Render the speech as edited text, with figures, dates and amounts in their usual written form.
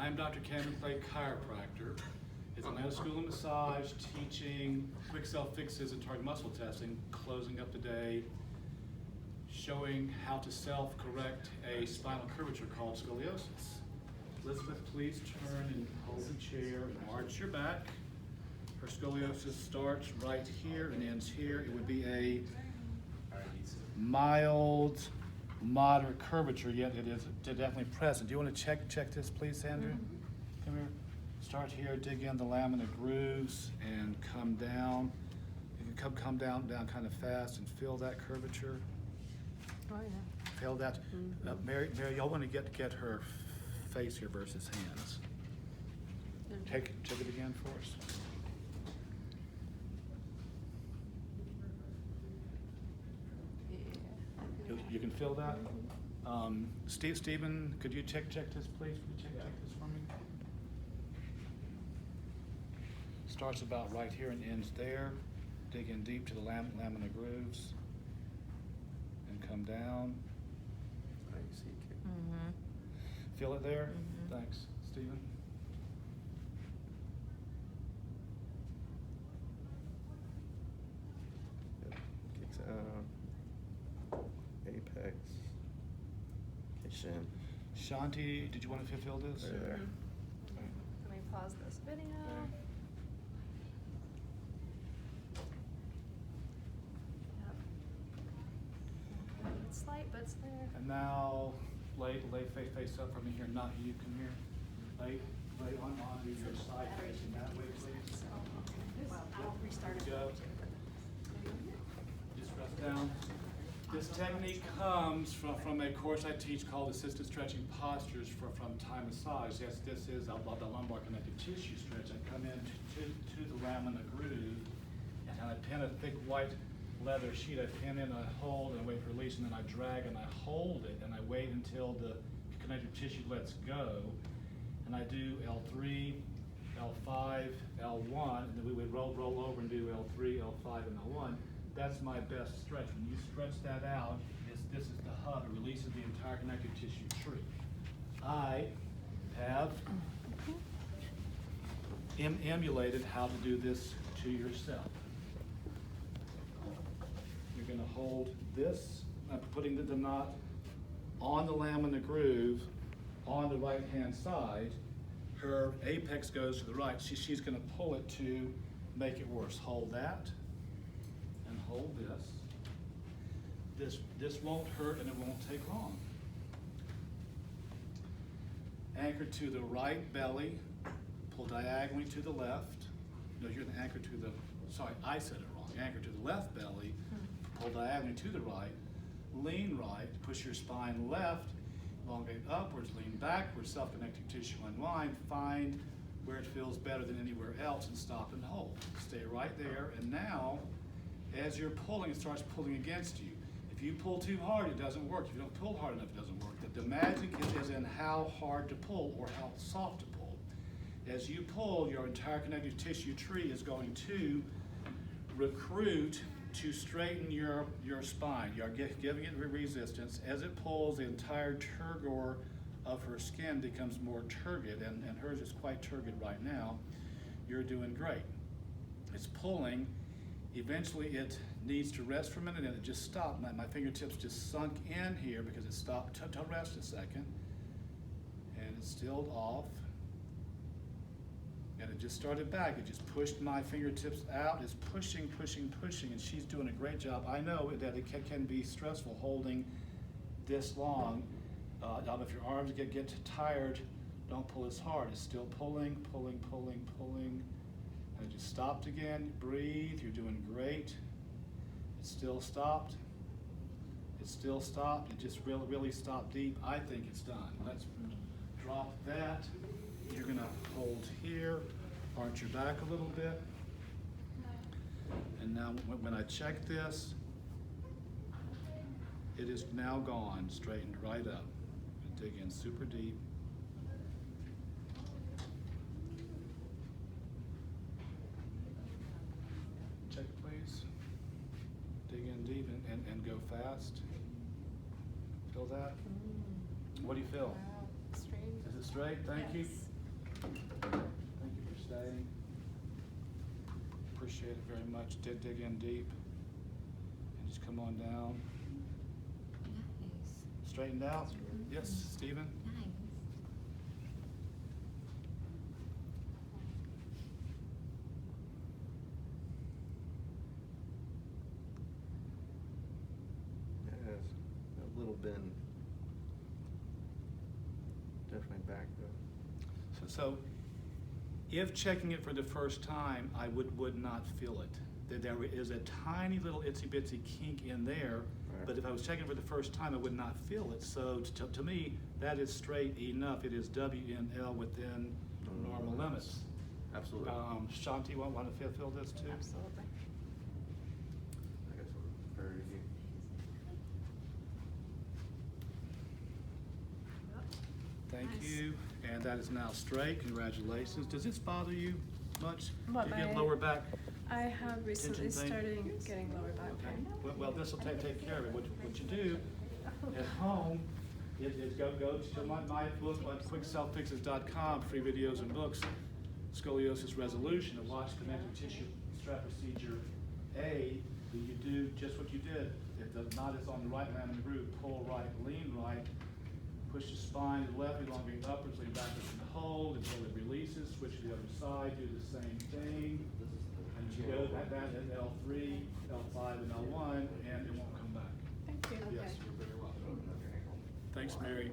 I am Dr. Camden Clay, chiropractor. It's Atlanta School of Massage, teaching quick self-fixes and target muscle testing, closing up the day, showing how to self-correct a spinal curvature called scoliosis. Elizabeth, please turn and hold the chair and arch your back. Her scoliosis starts right here and ends here. It would be a mild, moderate curvature, yet it is definitely present. Do you want to check this, please, Sandra? Come here. Start here, dig in the lamina grooves, and come down. You can come down kind of fast and feel that curvature. Oh, yeah. Feel that. Mary, y'all want to get her face here versus hands. Check it again for us. You can feel that? Stephen, could you check this, please? Could you check this for me? Starts about right here and ends there. Dig in deep to the lamina grooves and come down. Feel it there? Thanks, Stephen. Kicks out. Apex. Shin. Shanti, did you want to feel this? Right there. Let me pause this video. Yep. It's slight, but it's there. And now lay face up from here, not you, come here. Lay on your side facing that way, please. I'll restart it. Go. Just rest down. This technique comes from a course I teach called Assisted Stretching Postures from Thai Massage. Yes, this is the lumbar connective tissue stretch. I come in to the lamina groove, and I pin a thick white leather sheet. I pin in, I hold, and I wait for release, and then I drag and I hold it, and I wait until the connective tissue lets go. And I do L3, L5, L1, and then we would roll over and do L3, L5, and L1. That's my best stretch. When you stretch that out, this is the hub. It releases the entire connective tissue tree. I have emulated how to do this to yourself. You're going to hold this. I'm putting the knot on the lamina groove on the right-hand side. Her apex goes to the right. She's going to pull it to make it worse. Hold that. And hold this. This won't hurt and it won't take long. Anchor to the right belly, pull diagonally to the left. No, you're going to anchor to the, sorry, I said it wrong. Anchor to the left belly, pull diagonally to the right, lean right, push your spine left, elongate upwards, lean backwards, self-connecting tissue unwind, find where it feels better than anywhere else and stop and hold. Stay right there, and now, as you're pulling, it starts pulling against you. If you pull too hard, it doesn't work. If you don't pull hard enough, it doesn't work. The magic is in how hard to pull or how soft to pull. As you pull, your entire connective tissue tree is going to recruit to straighten your spine. You're giving it resistance. As it pulls, the entire turgor of her skin becomes more turgid, and hers is quite turgid right now. You're doing great. It's pulling. Eventually it needs to rest for a minute, and it just stopped. My fingertips just sunk in here because it stopped to rest a second. And it stilled off. And it just started back. It just pushed my fingertips out. It's pushing, pushing, pushing, and she's doing a great job. I know that it can be stressful holding this long. If your arms get tired, don't pull as hard. It's still pulling, pulling, pulling, pulling. And it just stopped again. Breathe. You're doing great. It still stopped. It still stopped. It just really stopped deep. I think it's done. Let's drop that. You're going to hold here, arch your back a little bit. And now when I check this, it is now gone, straightened right up. Dig in super deep. Check, please. Dig in deep and go fast. Feel that? What do you feel? Straight. Is it straight? Thank you. Yes. Thank you for staying. Appreciate it very much. Did dig in deep. And just come on down. Nice. Straightened out? Yes, Stephen? Nice. It has a little bend. Definitely back though. So if checking it for the first time, I would not feel it. There is a tiny little itsy bitsy kink in there, Right. but if I was checking it for the first time, I would not feel it. So to me, that is straight enough. It is WNL within normal limits. Absolutely. Shanti, want to feel this too? Absolutely. I guess we're very easy. Thank Nice. you. And that is now straight. Congratulations. Does this bother you much? What, You get my- lower back? I have recently Tension thing? started getting lower back Okay. pain. Well, this will take care of it. What you do at home is go to my book on quickselffixes.com, free videos and books, Scoliosis Resolution, and watch connective tissue strap procedure A. You do just what you did. If the knot is on the right lamina groove, pull right, lean right, push the spine to the left, elongate upwards, lean backwards and hold until it releases. Switch to the other side, do the same thing. And you go that at L3, L5, and L1, and it won't come back. Thank you. Yes, you're very welcome. Thanks, Mary.